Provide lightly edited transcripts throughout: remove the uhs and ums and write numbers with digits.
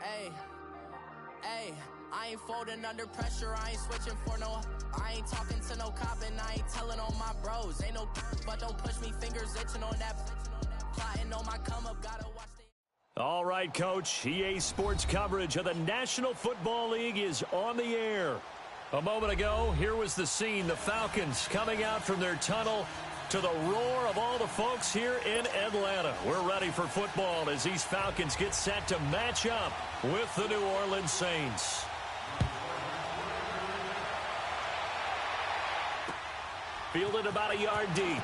Hey, hey, I ain't folding under pressure, I ain't switching for no. I ain't talking to no cop and I ain't telling on my bros. Ain't no, but don't push me, fingers itching on that. Plotting on my come up, gotta watch the. All right, Coach. EA Sports coverage of the National Football League is on the air. A moment ago, here was the scene. The Falcons coming out from their tunnel to the roar of all the folks here in Atlanta. We're ready for football as these Falcons get set to match up with the New Orleans Saints. Fielded about a yard deep.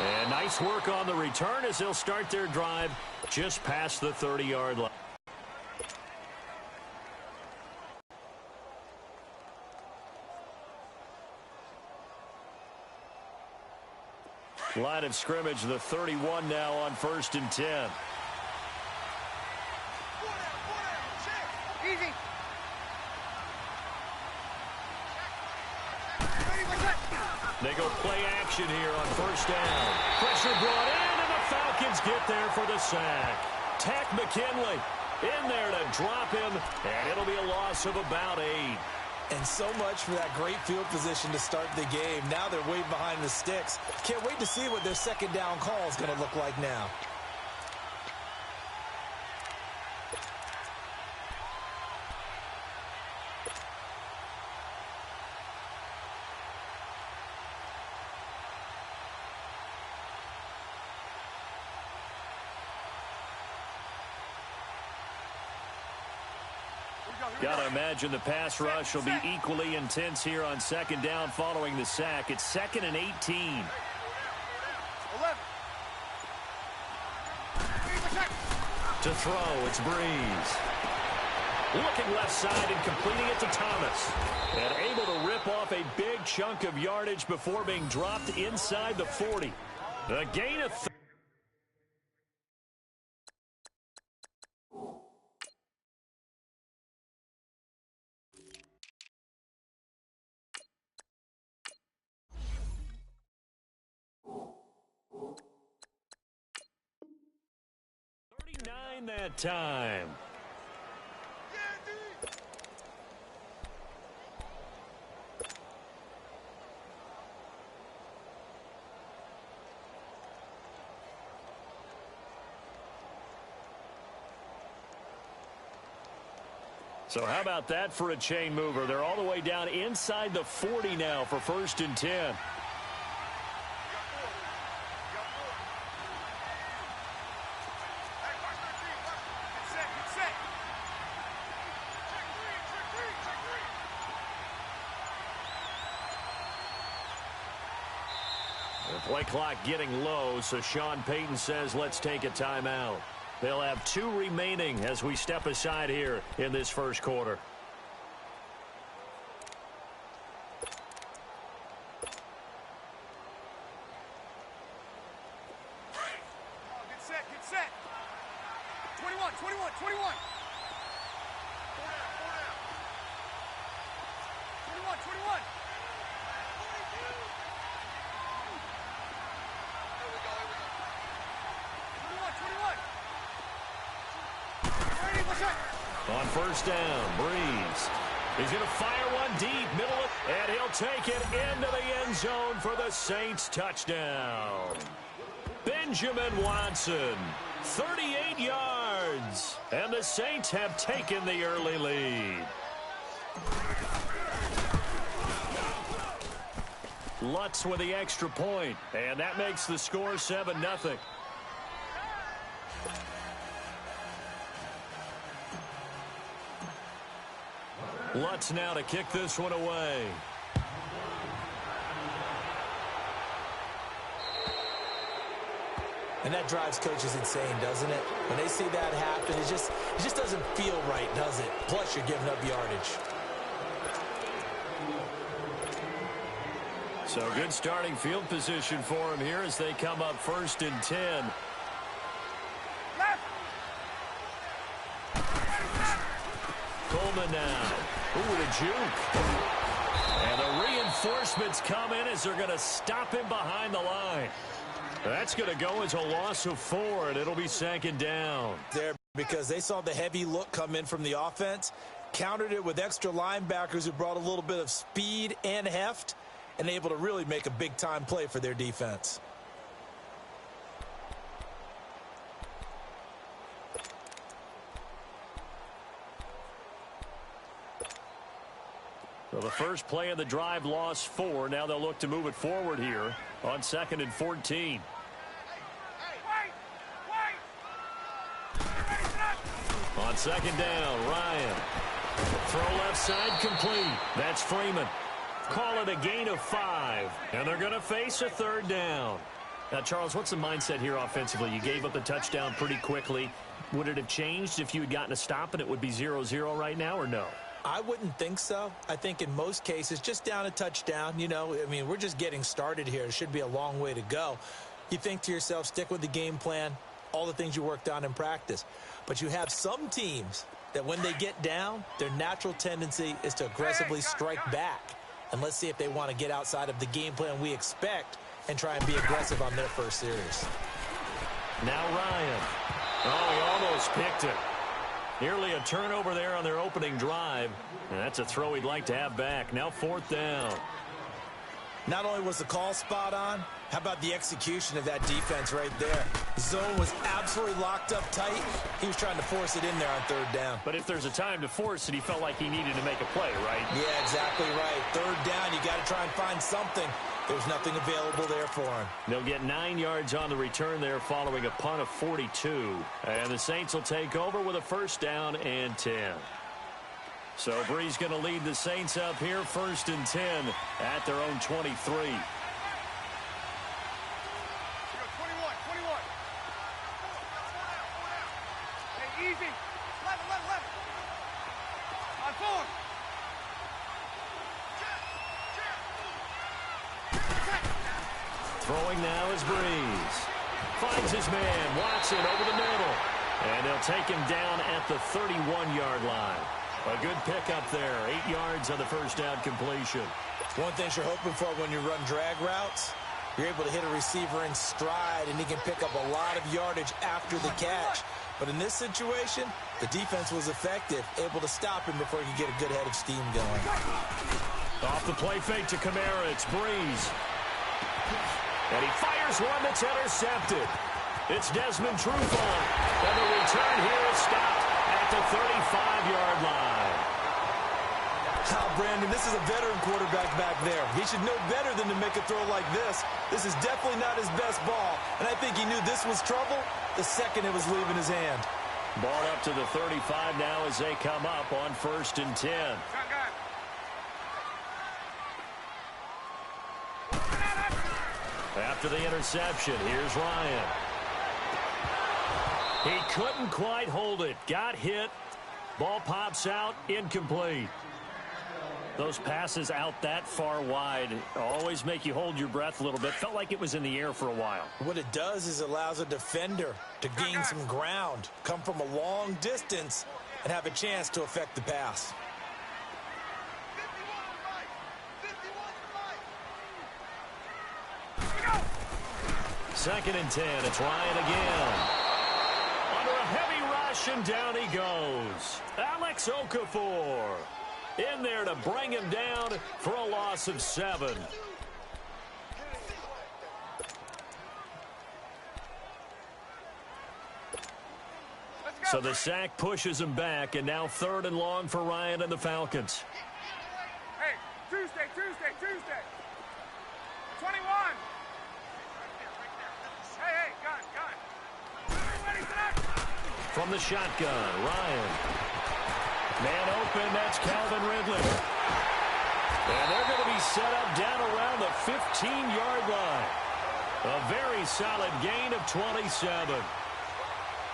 And nice work on the return as they'll start their drive just past the 30-yard line. Line of scrimmage, the 31 now on 1st and 10. Easy. They go play action here on 1st down. Pressure brought in, and the Falcons get there for the sack. Tack McKinley in there to drop him, and it'll be a loss of about 8. And so much for that great field position to start the game. Now they're way behind the sticks. Can't wait to see what their second down call is going to look like now. Got to imagine the pass rush will be equally intense here on 2nd down following the sack. It's 2nd and 18. 11. To throw, it's Breeze. Looking left side and completing it to Thomas. And able to rip off a big chunk of yardage before being dropped inside the 40. A gain of 39 that time. So how about that for a chain mover? They're all the way down inside the 40 now for 1st and 10. Play clock getting low, so Sean Payton says let's take a timeout. They'll have 2 remaining as we step aside here in this first quarter. Get set, get set. 21, 21, 21. 4 down. 21, 21. On 1st down, Breeze. He's going to fire one deep, middle, and he'll take it into the end zone for the Saints touchdown. Benjamin Watson, 38 yards, and the Saints have taken the early lead. Lutz with the extra point, and that makes the score 7-0. Lutz now to kick this one away. And that drives coaches insane, doesn't it? When they see that happen, it just doesn't feel right, does it? Plus, you're giving up yardage. So good starting field position for him here as they come up 1st and 10. Coleman now. Ooh, the juke. And the reinforcements come in as they're going to stop him behind the line. That's going to go as a loss of 4, and it'll be second down. There, because they saw the heavy look come in from the offense, countered it with extra linebackers who brought a little bit of speed and heft, and able to really make a big-time play for their defense. So the first play of the drive lost 4. Now they'll look to move it forward here on 2nd and 14. On 2nd down, Ryan. Throw left side complete. That's Freeman. Call it a gain of 5. And they're going to face a 3rd down. Now, Charles, what's the mindset here offensively? You gave up the touchdown pretty quickly. Would it have changed if you had gotten a stop and it would be 0-0 right now, or no? I wouldn't think so. I think in most cases, just down a touchdown, you know, I mean, we're just getting started here. It should be a long way to go. You think to yourself, stick with the game plan, all the things you worked on in practice. But you have some teams that when they get down, their natural tendency is to aggressively strike back. And let's see if they want to get outside of the game plan we expect and try and be aggressive on their first series. Now Ryan. Oh, he almost picked it. Nearly a turnover there on their opening drive. And that's a throw he'd like to have back. Now 4th down. Not only was the call spot on, how about the execution of that defense right there? Zone was absolutely locked up tight. He was trying to force it in there on 3rd down. But if there's a time to force it, he felt like he needed to make a play, right? Yeah, exactly right. 3rd down, you got to try and find something. There's nothing available there for him. They'll get 9 yards on the return there following a punt of 42. And the Saints will take over with a 1st down and 10. So Bree's going to lead the Saints up here 1st and 10 at their own 23. 21. Hey, easy. 11. On 4. Throwing now is Breeze. Finds his man, Watson over the middle. And they'll take him down at the 31-yard line. A good pickup there. 8 yards on the 1st down completion. One thing you're hoping for when you run drag routes, you're able to hit a receiver in stride, and he can pick up a lot of yardage after the catch. But in this situation, the defense was effective, able to stop him before he could get a good head of steam going. Off the play fake to Kamara, it's Breeze. And he fires one that's intercepted. It's Desmond Trufant. And the return here is stopped at the 35-yard line. Brandon, this is a veteran quarterback back there. He should know better than to make a throw like this. This is definitely not his best ball. And I think he knew this was trouble the second it was leaving his hand. Ball up to the 35 now as they come up on 1st and 10. After the interception, here's Ryan. He couldn't quite hold it. Got hit. Ball pops out. Incomplete. Those passes out that far wide always make you hold your breath a little bit. Felt like it was in the air for a while. What it does is it allows a defender to gain some ground, come from a long distance, and have a chance to affect the pass. Second and 10. It's Ryan again. Under a heavy rush, and down he goes. Alex Okafor in there to bring him down for a loss of 7. So the sack pushes him back, and now 3rd and long for Ryan and the Falcons. Hey, Tuesday. 21. Hey, gun. From the shotgun, Ryan. Man open, that's Calvin Ridley. And they're going to be set up down around the 15-yard line. A very solid gain of 27.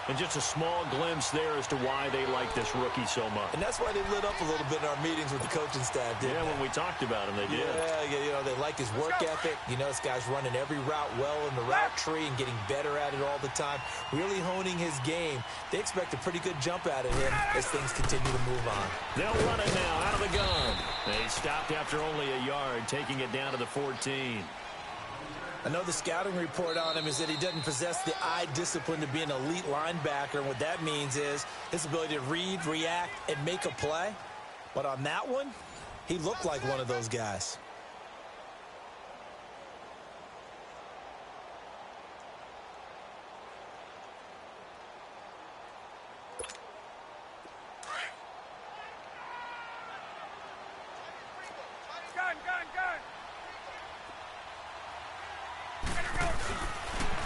And just a small glimpse there as to why they like this rookie so much. And that's why they lit up a little bit in our meetings with the coaching staff, didn't they? When we talked about him, they did. Yeah, you know, they like his work ethic. You know, this guy's running every route well in the route tree and getting better at it all the time, really honing his game. They expect a pretty good jump out of him as things continue to move on. They'll run it now out of the gun. They stopped after only a yard, taking it down to the 14. I know the scouting report on him is that he doesn't possess the eye discipline to be an elite linebacker. And what that means is his ability to read, react, and make a play. But on that one, he looked like one of those guys.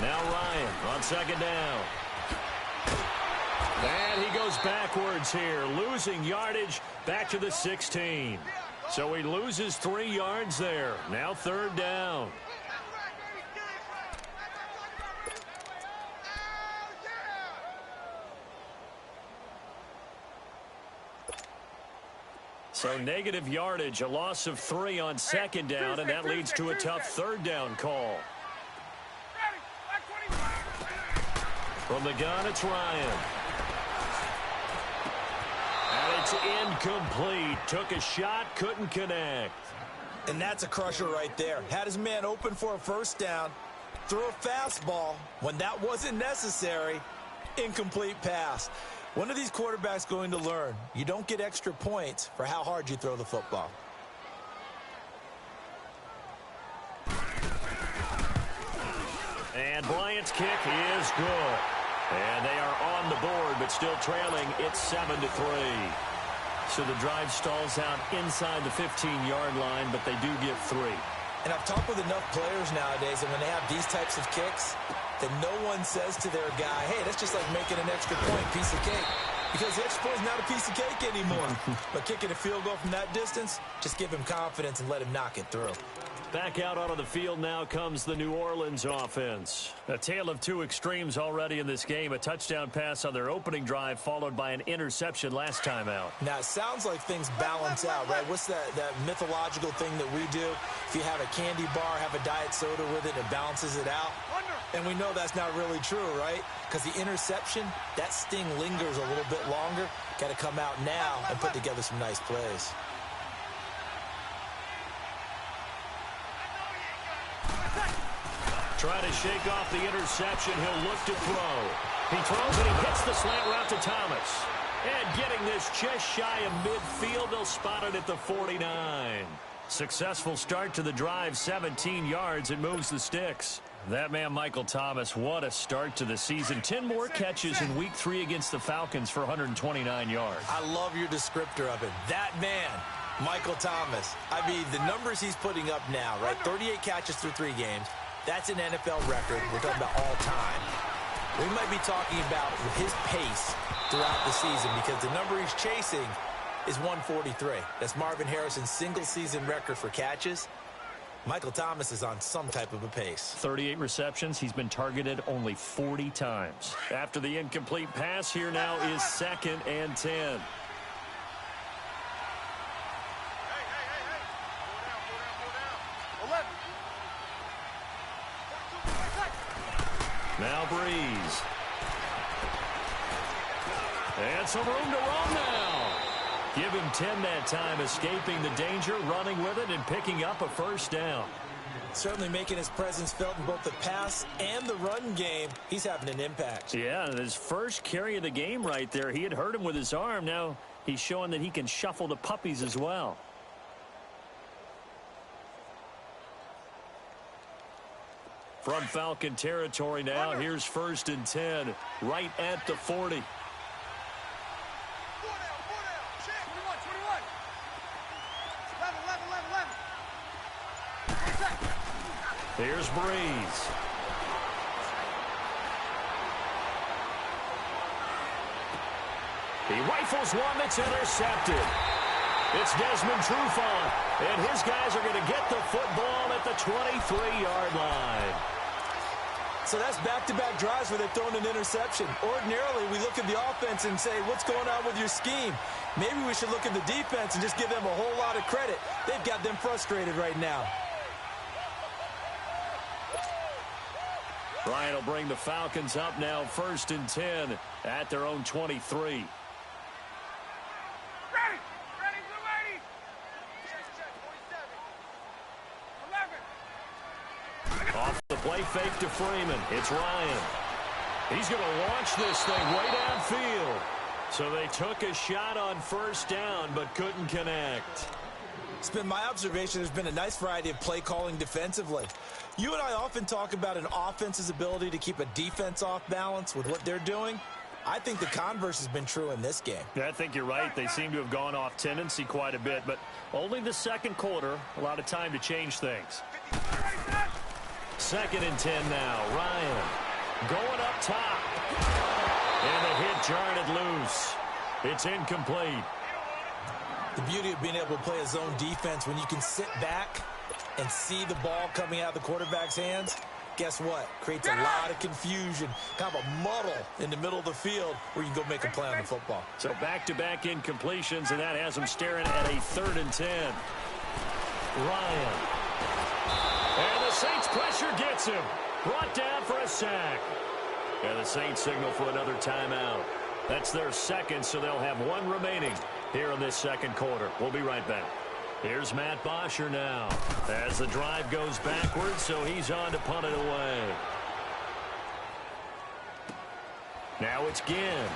Now Ryan on second down. And he goes backwards here, losing yardage back to the 16. So he loses 3 yards there. Now third down. So negative yardage, a loss of 3 on second down, and that leads to a tough third down call. From the gun, it's Ryan. And it's incomplete. Took a shot, couldn't connect. And that's a crusher right there. Had his man open for a first down. Threw a fastball when that wasn't necessary. Incomplete pass. When are these quarterbacks going to learn? You don't get extra points for how hard you throw the football. And Bryant's kick is good. And they are on the board, but still trailing. It's 7-3. So the drive stalls out inside the 15-yard line, but they do get 3. And I've talked with enough players nowadays, and when they have these types of kicks, that no one says to their guy, hey, that's just like making an extra point, piece of cake. Because the extra point is not a piece of cake anymore. But kicking a field goal from that distance, just give him confidence and let him knock it through. Back out onto the field now comes the New Orleans offense. A tale of 2 extremes already in this game. A touchdown pass on their opening drive followed by an interception last time out. Now, it sounds like things balance out, right? What's that mythological thing that we do? If you have a candy bar, have a diet soda with it, it balances it out. And we know that's not really true, right? Because the interception, that sting lingers a little bit longer. Got to come out now and put together some nice plays. Try to shake off the interception. He'll look to throw. He throws and he hits the slant route to Thomas. And getting this just shy of midfield, they'll spot it at the 49. Successful start to the drive, 17 yards, and moves the sticks. That man, Michael Thomas, what a start to the season. 10 more catches in Week 3 against the Falcons for 129 yards. I love your descriptor of it. That man, Michael Thomas. I mean, the numbers he's putting up now, right? 38 catches through 3 games. That's an NFL record. We're talking about all time. We might be talking about his pace throughout the season because the number he's chasing is 143. That's Marvin Harrison's single-season record for catches. Michael Thomas is on some type of a pace. 38 receptions. He's been targeted only 40 times. After the incomplete pass, here now is 2nd and 10. Now Breeze. And some room to run now. Give him 10 that time, escaping the danger, running with it, and picking up a first down. Certainly making his presence felt in both the pass and the run game. He's having an impact. Yeah, and his first carry of the game right there. He had hurt him with his arm. Now he's showing that he can shuffle the puppies as well. From Falcon territory now, here's 1st and 10, right at the 40. Here's Breeze. He rifles one that's intercepted. It's Desmond Trufant, and his guys are going to get the football at the 23-yard line. So that's back-to-back drives where they've thrown an interception. Ordinarily, we look at the offense and say, what's going on with your scheme? Maybe we should look at the defense and just give them a whole lot of credit. They've got them frustrated right now. Ryan will bring the Falcons up now, 1st and 10 at their own 23. Off Play fake to Freeman. It's Ryan. He's going to launch this thing way downfield. So they took a shot on first down but couldn't connect. It's been my observation there's been a nice variety of play calling defensively. You and I often talk about an offense's ability to keep a defense off balance with what they're doing. I think the converse has been true in this game. Yeah, I think you're right. They seem to have gone off tendency quite a bit, but only the second quarter. A lot of time to change things. 2nd and 10 now. Ryan going up top. And the hit jarred it loose. It's incomplete. The beauty of being able to play a zone defense when you can sit back and see the ball coming out of the quarterback's hands, guess what? Creates a lot of confusion, kind of a muddle in the middle of the field where you can go make a play on the football. So back-to-back incompletions, and that has them staring at a 3rd and 10. Ryan. And the Saints pressure gets him. Brought down for a sack. And the Saints signal for another timeout. That's their second, so they'll have one remaining here in this second quarter. We'll be right back. Here's Matt Bosher now as the drive goes backwards, so he's on to punt it away. Now it's Ginn.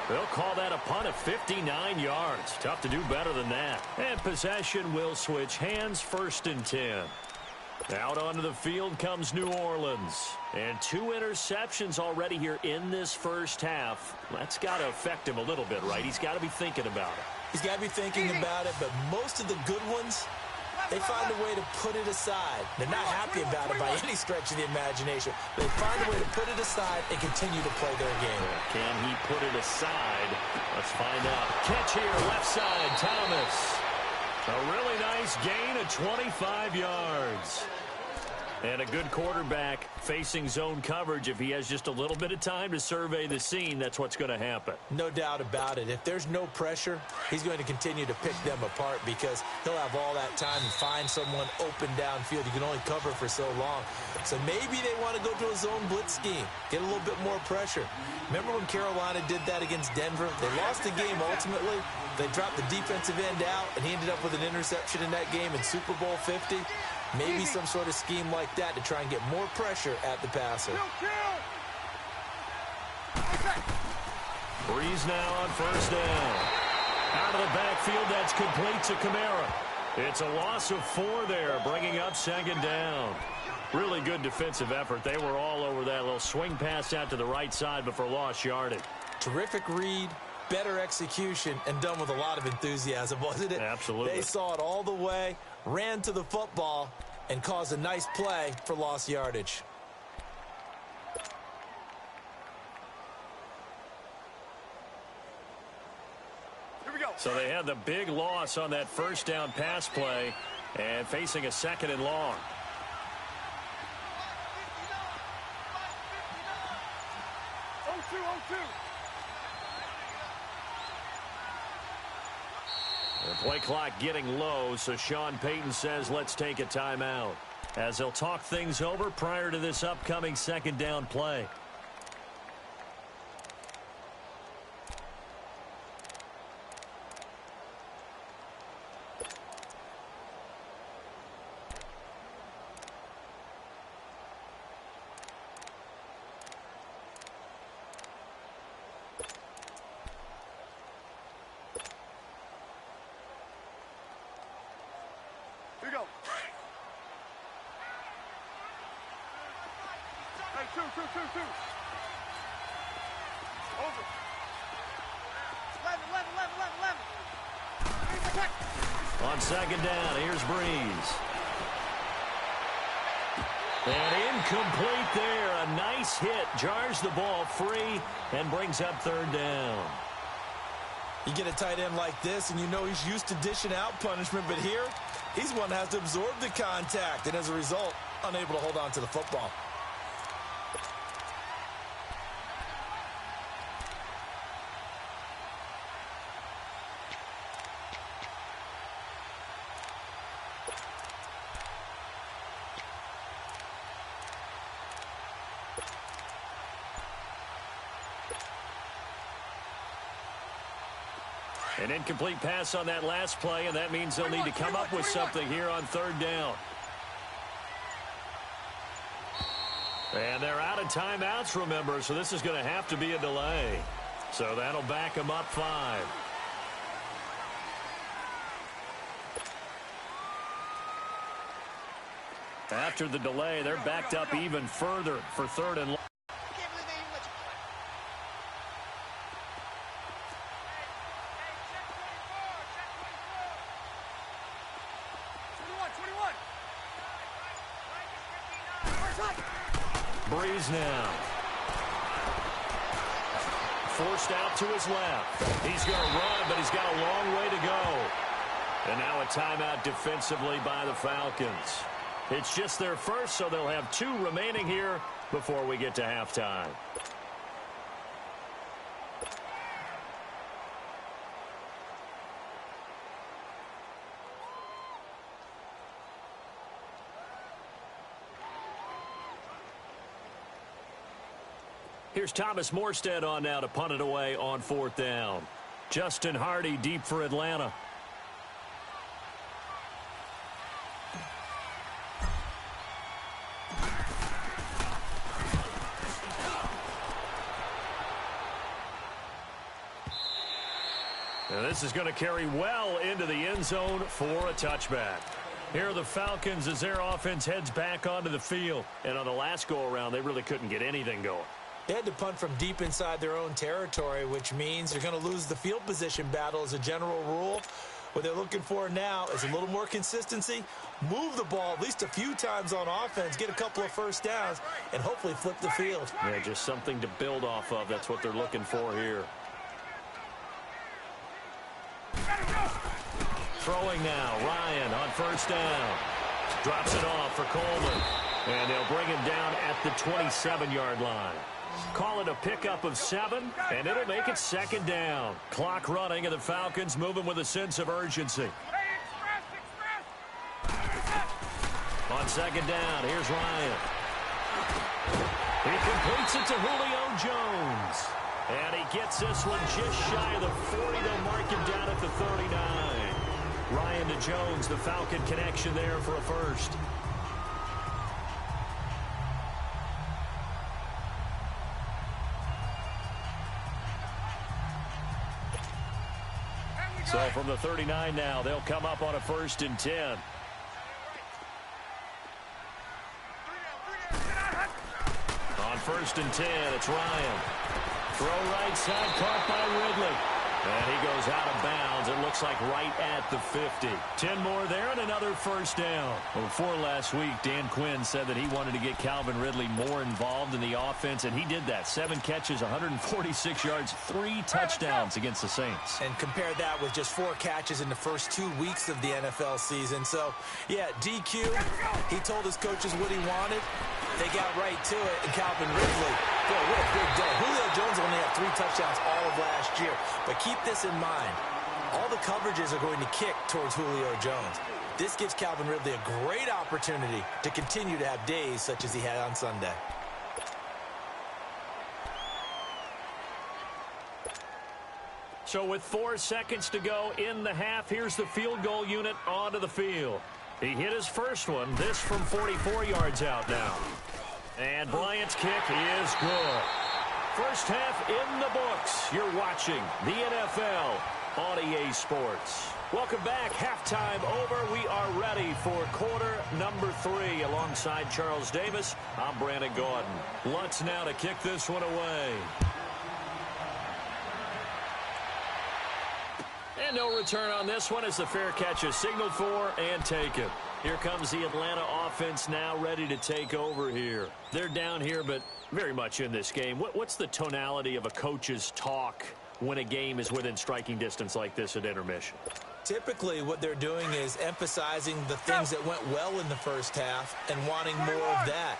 They'll call that a punt of 59 yards. Tough to do better than that. And possession will switch hands. 1st and 10. Out onto the field comes New Orleans. And 2 interceptions already here in this first half. That's got to affect him a little bit, right? He's got to be thinking about it. He's got to be thinking about it, but most of the good ones, they find a way to put it aside. They're not happy about it by any stretch of the imagination. They find a way to put it aside and continue to play their game. Can he put it aside? Let's find out. Catch here, left side, Thomas. A really nice gain of 25 yards. And a good quarterback facing zone coverage. If he has just a little bit of time to survey the scene, that's what's going to happen. No doubt about it. If there's no pressure, he's going to continue to pick them apart because he'll have all that time to find someone open downfield. You can only cover for so long. So maybe they want to go to a zone blitz scheme, get a little bit more pressure. Remember when Carolina did that against Denver? They lost the game ultimately. They dropped the defensive end out, and he ended up with an interception in that game in Super Bowl 50. Maybe some sort of scheme like that to try and get more pressure at the passer. Breeze now on first down. Out of the backfield, that's complete to Kamara. It's a loss of 4 there, bringing up 2nd down. Really good defensive effort. They were all over that little swing pass out to the right side, but for lost yardage. Terrific read, better execution, and done with a lot of enthusiasm, wasn't it? Absolutely. They saw it all the way, ran to the football, and caused a nice play for lost yardage. Here we go. So they had the big loss on that first down pass play and facing a 2nd and long. The play clock getting low, so Sean Payton says let's take a timeout as they'll talk things over prior to this upcoming 2nd down play. Here we go. Hey, two. Over. 11. On 2nd down, here's Breeze. And incomplete there. A nice hit. Jars the ball free and brings up 3rd down. You get a tight end like this, and you know he's used to dishing out punishment, but here, he's one that has to absorb the contact, and as a result, unable to hold on to the football. An incomplete pass on that last play, and that means they'll need to come up with something here on third down. And they're out of timeouts, remember, so this is going to have to be a delay. So that'll back them up 5. After the delay, they're backed up even further for third and long. Breeze now. Forced out to his left. He's going to run, but he's got a long way to go. And now a timeout defensively by the Falcons. It's just their first, so they'll have 2 remaining here before we get to halftime. Here's Thomas Morstead on now to punt it away on 4th down. Justin Hardy deep for Atlanta. And this is going to carry well into the end zone for a touchback. Here are the Falcons as their offense heads back onto the field. And on the last go-around, they really couldn't get anything going. They had to punt from deep inside their own territory, which means they're going to lose the field position battle as a general rule. What they're looking for now is a little more consistency, move the ball at least a few times on offense, get a couple of first downs, and hopefully flip the field. Yeah, just something to build off of. That's what they're looking for here. Throwing now, Ryan on 1st down. Drops it off for Coleman. And they'll bring him down at the 27-yard line. Call it a pickup of 7, and it'll make it 2nd down. Clock running, and the Falcons moving with a sense of urgency. On 2nd down, here's Ryan. He completes it to Julio Jones. And he gets this one just shy of the 40. They'll mark him down at the 39. Ryan to Jones, the Falcon connection there for a first. So from the 39 now, they'll come up on a 1st and 10. On 1st and 10, it's Ryan. Throw right side, caught by Ridley. And he goes out of bounds. It looks like right at the 50. 10 more there and another 1st down. Well, before last week, Dan Quinn said that he wanted to get Calvin Ridley more involved in the offense, and he did that. 7 catches, 146 yards, 3 touchdowns against the Saints. And compare that with just 4 catches in the first 2 weeks of the NFL season. So, yeah, DQ, he told his coaches what he wanted. They got right to it, and Calvin Ridley, boy, what a big day. Julio Jones only had 3 touchdowns all of last year. But keep this in mind. All the coverages are going to kick towards Julio Jones. This gives Calvin Ridley a great opportunity to continue to have days such as he had on Sunday. So with 4 seconds to go in the half, here's the field goal unit onto the field. He hit his first one, this from 44 yards out now. And Bryant's kick is good. First half in the books. You're watching the NFL on EA Sports. Welcome back. Halftime over. We are ready for quarter number 3. Alongside Charles Davis, I'm Brandon Gordon. Lutz now to kick this one away. And no return on this one as the fair catch is signaled for and taken. Here comes the Atlanta offense now ready to take over here. They're down here, but very much in this game. What's the tonality of a coach's talk when a game is within striking distance like this at intermission? Typically, what they're doing is emphasizing the things that went well in the first half and wanting more of that.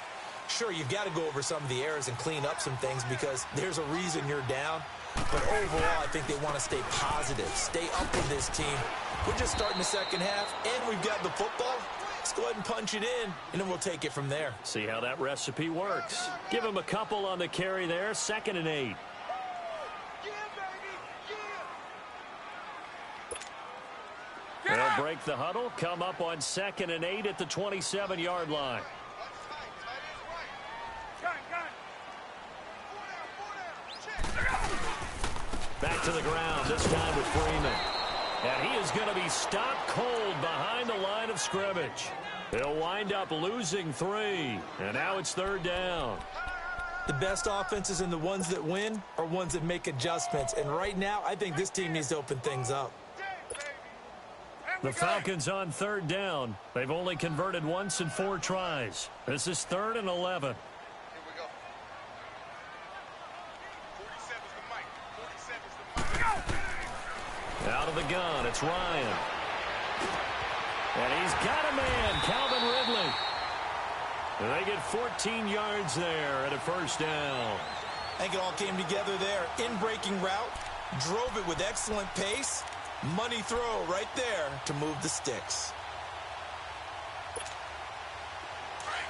Sure, you've got to go over some of the errors and clean up some things because there's a reason you're down. But overall, I think they want to stay positive, stay up with this team. We're just starting the second half, and we've got the football. Let's go ahead and punch it in, and then we'll take it from there. See how that recipe works. Give him a couple on the carry there, 2nd and 8. break the huddle, come up on 2nd and 8 at the 27-yard line. Back to the ground, this time with Freeman. And he is going to be stopped cold behind the line of scrimmage. They'll wind up losing 3. And now it's 3rd down. The best offenses and the ones that win are ones that make adjustments. And right now, I think this team needs to open things up. The Falcons on 3rd down. They've only converted once in 4 tries. This is 3rd and 11. Out of the gun, it's Ryan. And he's got a man, Calvin Ridley. And they get 14 yards there at a 1st down. I think it all came together there. In-breaking route, drove it with excellent pace. Money throw right there to move the sticks.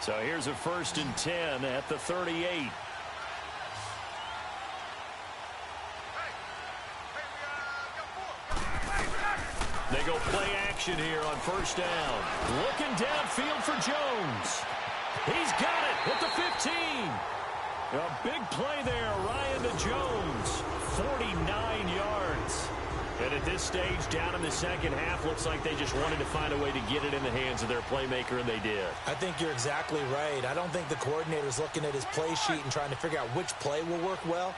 So here's a 1st and 10 at the 38. They go play action here on 1st down. Looking downfield for Jones. He's got it at the 15. A big play there, Ryan to Jones. 49 yards. And at this stage, down in the second half, looks like they just wanted to find a way to get it in the hands of their playmaker, and they did. I think you're exactly right. I don't think the coordinator's looking at his play sheet and trying to figure out which play will work well.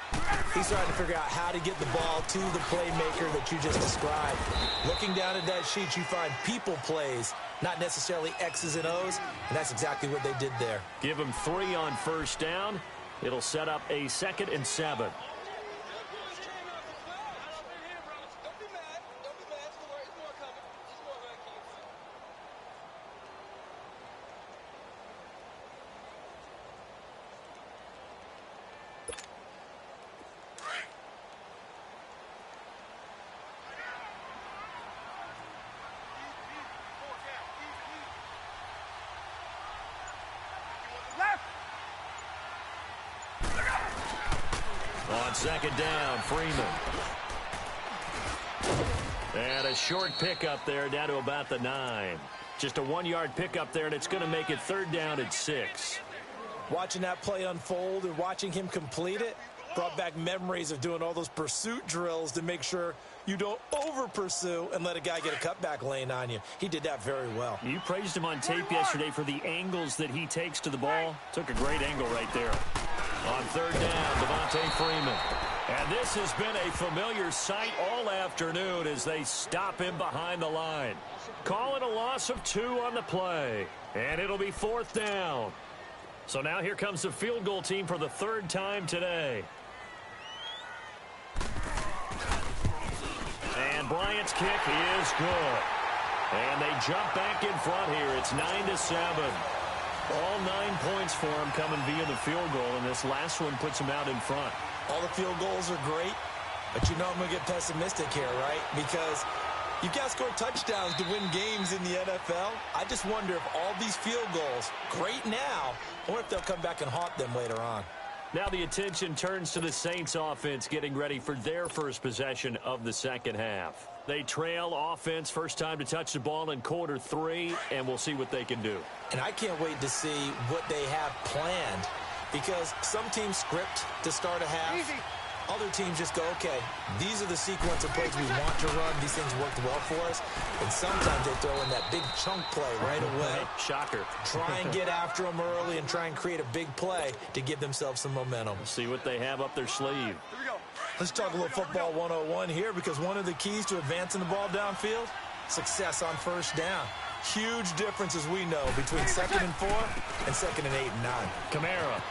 He's trying to figure out how to get the ball to the playmaker that you just described. Looking down at that sheet, you find people plays, not necessarily X's and O's, and that's exactly what they did there. Give them 3 on 1st down. It'll set up a 2nd and 7. On 2nd down, Freeman. And a short pickup there down to about the 9. Just a 1-yard pickup there, and it's going to make it 3rd down at 6. Watching that play unfold and watching him complete it brought back memories of doing all those pursuit drills to make sure you don't over-pursue and let a guy get a cutback lane on you. He did that very well. You praised him on tape yesterday for the angles that he takes to the ball. Took a great angle right there. On 3rd down, Devontae Freeman. And this has been a familiar sight all afternoon as they stop him behind the line. Call it a loss of 2 on the play. And it'll be 4th down. So now here comes the field goal team for the 3rd time today. And Bryant's kick is good. And they jump back in front here. It's 9-7. All 9 points for him coming via the field goal, and this last one puts him out in front. All the field goals are great, but you know I'm going to get pessimistic here, right? Because you've got to score touchdowns to win games in the NFL. I just wonder if all these field goals, great now, or if they'll come back and haunt them later on. Now the attention turns to the Saints offense getting ready for their first possession of the second half. They trail offense, first time to touch the ball in quarter 3, and we'll see what they can do. And I can't wait to see what they have planned, because some teams script to start a half. Easy. Other teams just go, okay, these are the sequence of plays we want to run. These things worked well for us. And sometimes they throw in that big chunk play right away. Shocker. Try and get after them early and try and create a big play to give themselves some momentum. See what they have up their sleeve. Here we go. Let's talk a little football 101 here, because one of the keys to advancing the ball downfield, success on 1st down. Huge difference, as we know, between 2nd and 4 and 2nd and 8 and 9. Kamara.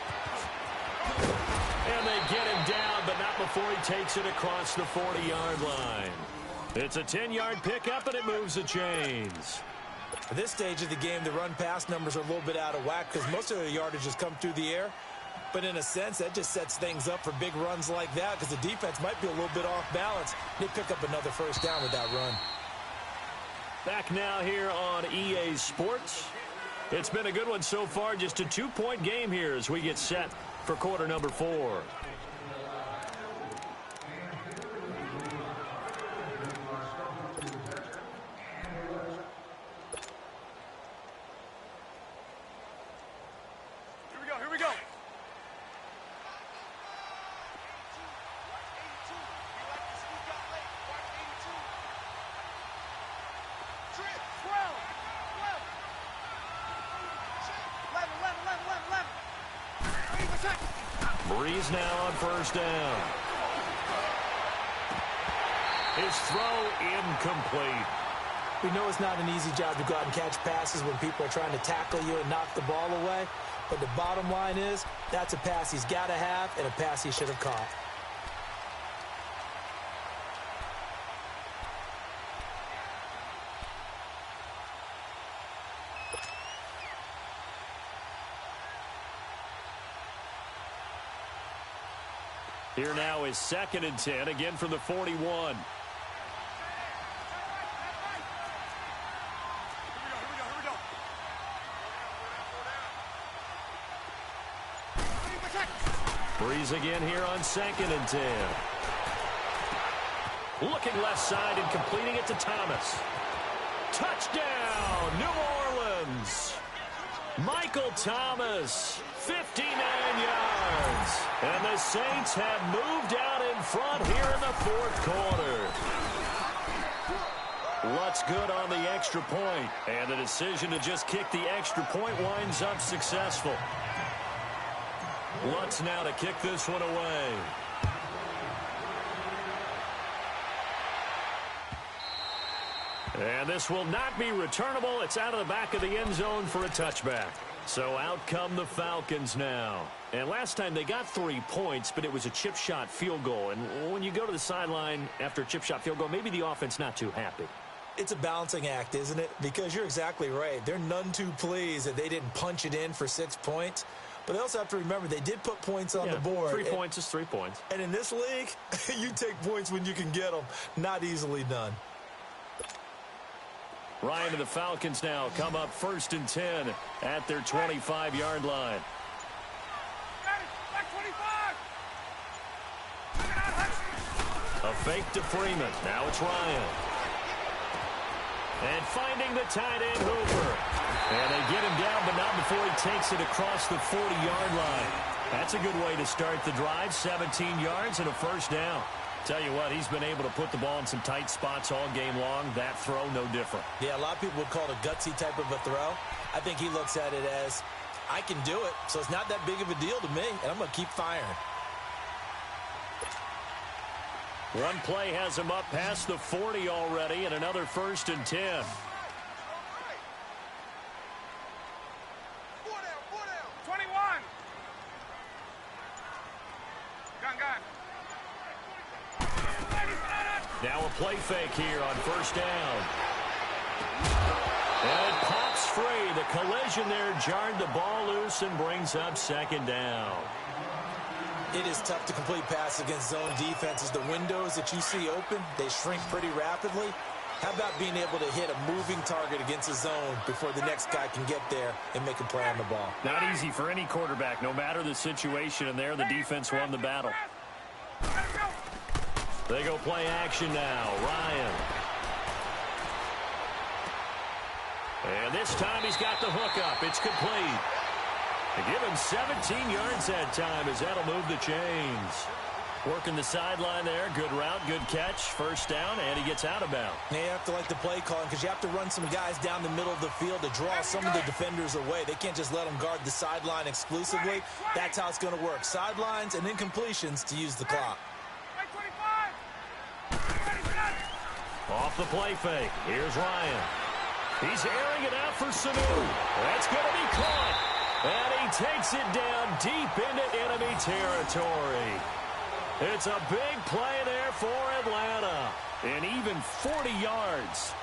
And they get him down, but not before he takes it across the 40-yard line. It's a 10-yard pickup, and it moves the chains. At this stage of the game, the run-pass numbers are a little bit out of whack because most of the yardage has come through the air. But in a sense, that just sets things up for big runs like that because the defense might be a little bit off balance. They pick up another 1st down with that run. Back now here on EA Sports. It's been a good one so far. Just a 2-point game here as we get set for quarter number 4. Breeze now on first down. His throw incomplete. We know it's not an easy job to go out and catch passes when people are trying to tackle you and knock the ball away. But the bottom line is, that's a pass he's got to have and a pass he should have caught. Here now is 2nd and 10, again from the 41. Breeze again here on 2nd and 10. Looking left side and completing it to Thomas. Touchdown, New Orleans. Michael Thomas, 59 yards. And the Saints have moved out in front here in the 4th quarter. What's good on the extra point? And the decision to just kick the extra point winds up successful. Lutz now to kick this one away. And this will not be returnable. It's out of the back of the end zone for a touchback. So out come the Falcons now. And last time they got 3 points, but it was a chip shot field goal. And when you go to the sideline after a chip shot field goal, maybe the offense not too happy. It's a balancing act, isn't it? Because you're exactly right. They're none too pleased that they didn't punch it in for 6 points. But they also have to remember they did put points on the board. 3 points is 3 points. And in this league, you take points when you can get them. Not easily done. Ryan and the Falcons now come up 1st and 10 at their 25-yard line. A fake to Freeman. Now it's Ryan. And finding the tight end, Hooper. And they get him down, but not before he takes it across the 40-yard line. That's a good way to start the drive. 17 yards and a first down. Tell you what, he's been able to put the ball in some tight spots all game long. That throw, no different. Yeah, a lot of people would call it a gutsy type of a throw. I think he looks at it as, I can do it, so it's not that big of a deal to me, and I'm going to keep firing. One play has him up past the 40 already, and another 1st and 10. 21. Gun. Now a play fake here on 1st down. And it pops free. The collision there jarred the ball loose and brings up 2nd down. It is tough to complete passes against zone defenses. The windows that you see open, they shrink pretty rapidly. How about being able to hit a moving target against a zone before the next guy can get there and make a play on the ball? Not easy for any quarterback, no matter the situation. And there, the defense won the battle. They go play action now. Ryan. And this time he's got the hook up. It's complete. They give him 17 yards that time as that'll move the chains. Working the sideline there. Good route, good catch. First down, and he gets out of bounds. Now you have to like the play calling because you have to run some guys down the middle of the field to draw some of the defenders away. They can't just let them guard the sideline exclusively. That's how it's going to work. Sidelines and incompletions to use the clock. Off the play fake. Here's Ryan. He's airing it out for Sanu. That's going to be caught. And he takes it down deep into enemy territory. It's a big play there for Atlanta. And even 40 yards.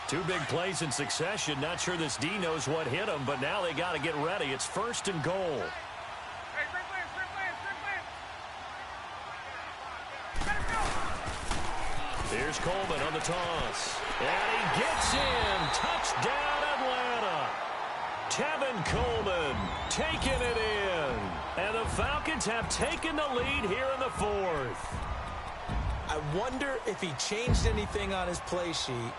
Two big plays in succession. Not sure this D knows what hit him, but now they got to get ready. It's 1st and goal. Here's Coleman on the toss. And he gets in. Touchdown, Atlanta. Tevin Coleman taking it in. And the Falcons have taken the lead here in the 4th. I wonder if he changed anything on his play sheet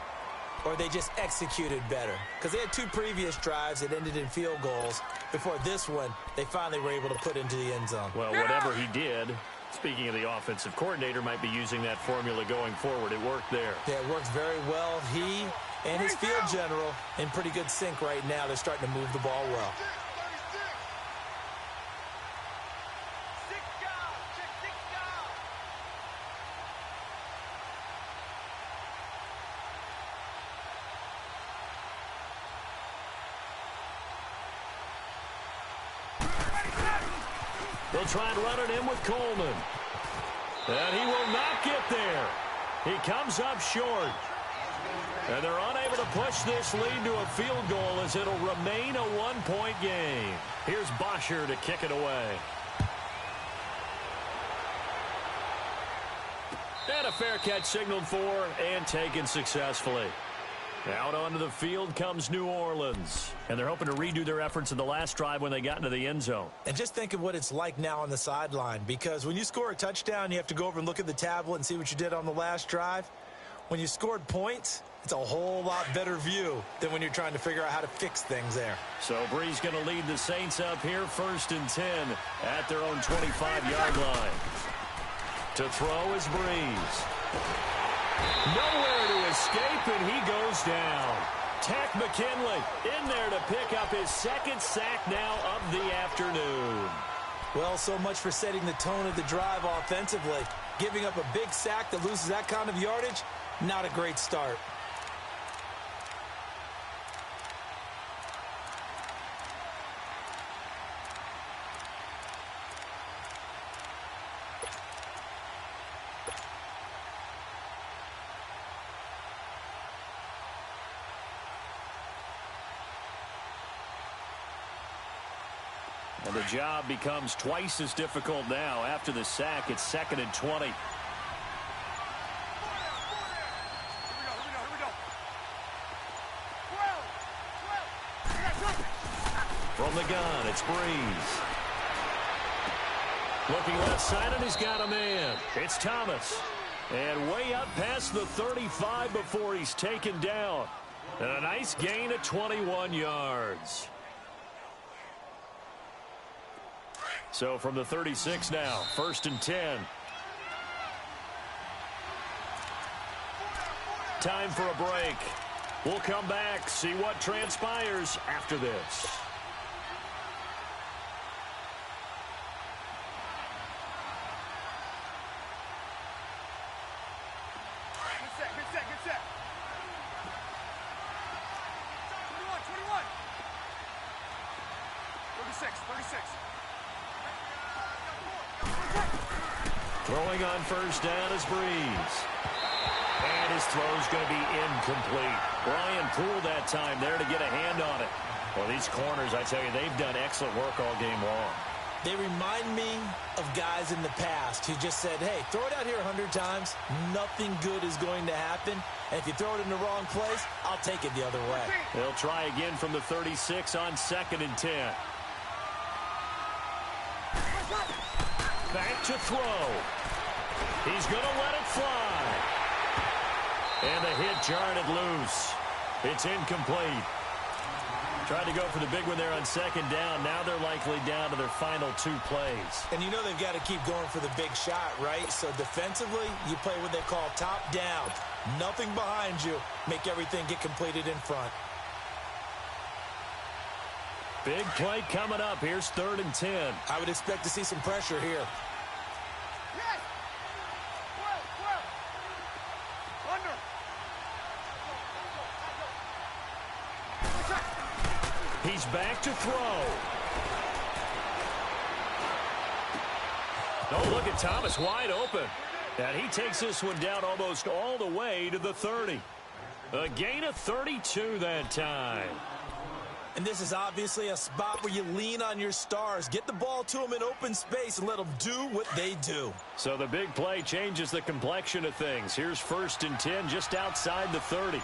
or they just executed better. Because they had 2 previous drives that ended in field goals. Before this one, they finally were able to put into the end zone. Well, whatever he did, Speaking of the offensive coordinator, might be using that formula going forward. It worked there. Yeah, it works very well. He and his field general in pretty good sync right now. They're starting to move the ball well. They'll try and run it in with Coleman. And he will not get there. He comes up short. And they're unable to push this lead to a field goal as it'll remain a one-point game. Here's Bosher to kick it away. And a fair catch signaled for and taken successfully. Out onto the field comes New Orleans. And they're hoping to redo their efforts in the last drive when they got into the end zone. And just think of what it's like now on the sideline, because when you score a touchdown, you have to go over and look at the tablet and see what you did on the last drive. When you scored points, it's a whole lot better view than when you're trying to figure out how to fix things there. So Brees going to lead the Saints up here, 1st and 10 at their own 25-yard line. To throw is Brees. Nowhere to escape, and he goes down. Tack McKinley in there to pick up his 2nd sack now of the afternoon. Well, so much for setting the tone of the drive offensively. Giving up a big sack that loses that kind of yardage, not a great start. And the job becomes twice as difficult now. After the sack, it's 2nd and 20. Here we go. 12. From the gun, it's Brees. Looking left side, and he's got a man. It's Thomas. And way up past the 35 before he's taken down. And a nice gain of 21 yards. So from the 36 now, 1st and 10. Time for a break. We'll come back, see what transpires after this. Good set. 21. 36. Throwing on 1st down is Brees. And his throw's going to be incomplete. Brian Poole that time there to get a hand on it. Well, these corners, I tell you, they've done excellent work all game long. They remind me of guys in the past who just said, hey, throw it out here 100 times. Nothing good is going to happen. And if you throw it in the wrong place, I'll take it the other way. They'll try again from the 36 on 2nd and 10. Back to throw. He's going to let it fly. And the hit jarred it loose. It's incomplete. Tried to go for the big one there on 2nd down. Now they're likely down to their final 2 plays. And you know they've got to keep going for the big shot, right? So defensively, you play what they call top down. Nothing behind you. Make everything get completed in front. Big play coming up. Here's 3rd and 10. I would expect to see some pressure here. Yes. 12. Under. He's back to throw. Oh, look at Thomas wide open. And he takes this one down almost all the way to the 30. A gain of 32 that time. And this is obviously a spot where you lean on your stars. Get the ball to them in open space and let them do what they do. So the big play changes the complexion of things. Here's 1st and 10 just outside the 30.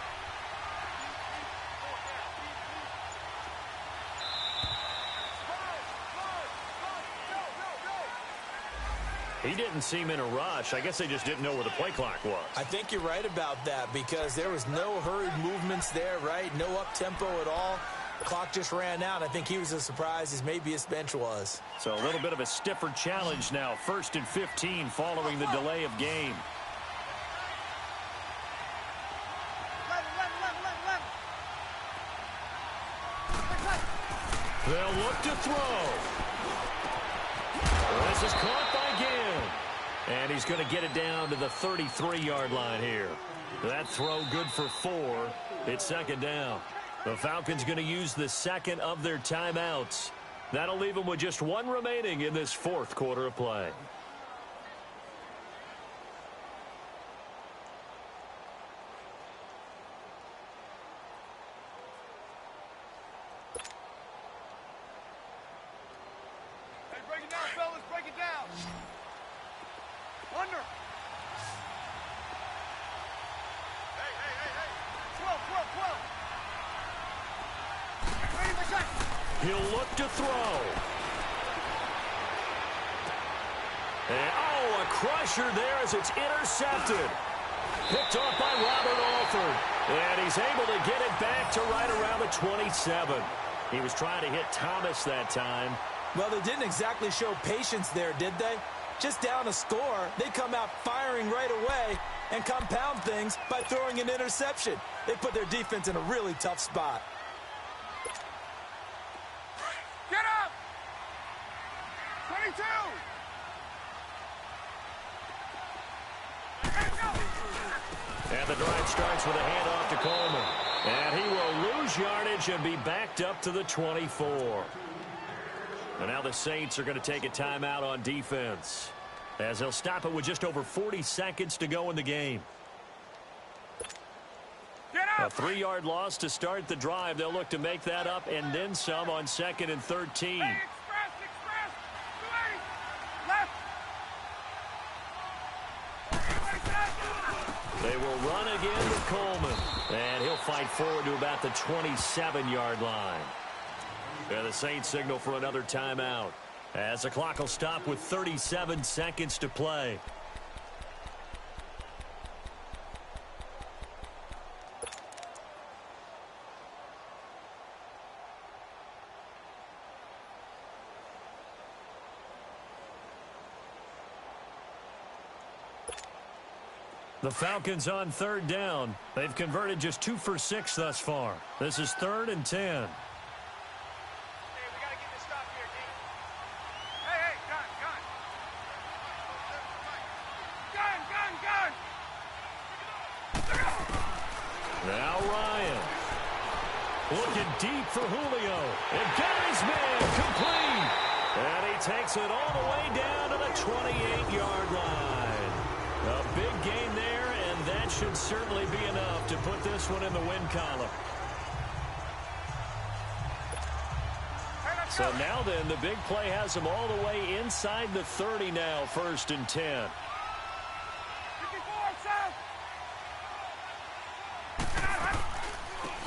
He didn't seem in a rush. I guess they just didn't know where the play clock was. I think you're right about that because there was no hurried movements there, right? No up-tempo at all. Clock just ran out. I think he was as surprised as maybe his bench was. So a little bit of a stiffer challenge now. 1st and 15 following the delay of game. They'll look to throw. This is caught by Ginn. And he's going to get it down to the 33-yard line here. That throw good for 4. It's 2nd down. The Falcons going to use the 2nd of their timeouts. That'll leave them with just 1 remaining in this 4th quarter of play. Hey, break it down, fellas. Break it down. Under. Hey. 12. Ready for shot. He'll look to throw. And, oh, a crusher there as it's intercepted. Picked off by Robert Alford. And he's able to get it back to right around the 27. He was trying to hit Thomas that time. Well, they didn't exactly show patience there, did they? Just down a score, they come out firing right away and compound things by throwing an interception. They put their defense in a really tough spot. Get up! 22! And the drive starts with a handoff to Coleman. And he will lose yardage and be backed up to the 24. And now the Saints are going to take a timeout on defense, as they'll stop it with just over 40 seconds to go in the game. A 3-yard loss to start the drive. They'll look to make that up and then some on 2nd and 13. Hey, left. They will run again with Coleman. And he'll fight forward to about the 27-yard line. And the Saints signal for another timeout, as the clock will stop with 37 seconds to play. The Falcons on 3rd down. They've converted just 2 for 6 thus far. This is 3rd and 10. Now Ryan. Looking deep for Julio. And got his man complete. And he takes it all the way down to the 28-yard line. A big gain there, and that should certainly be enough to put this one in the win column. So now then, the big play has them all the way inside the 30 now, 1st and 10.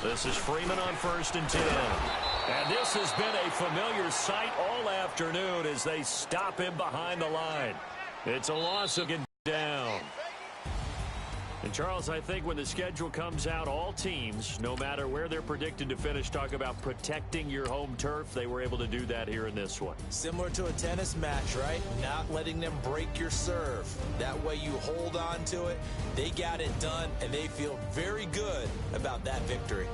This is Freeman on 1st and 10. And this has been a familiar sight all afternoon as they stop him behind the line. It's a loss of down. And, Charles, I think when the schedule comes out, all teams, no matter where they're predicted to finish, talk about protecting your home turf. They were able to do that here in this one. Similar to a tennis match, right? Not letting them break your serve. That way you hold on to it. They got it done, and they feel very good about that victory.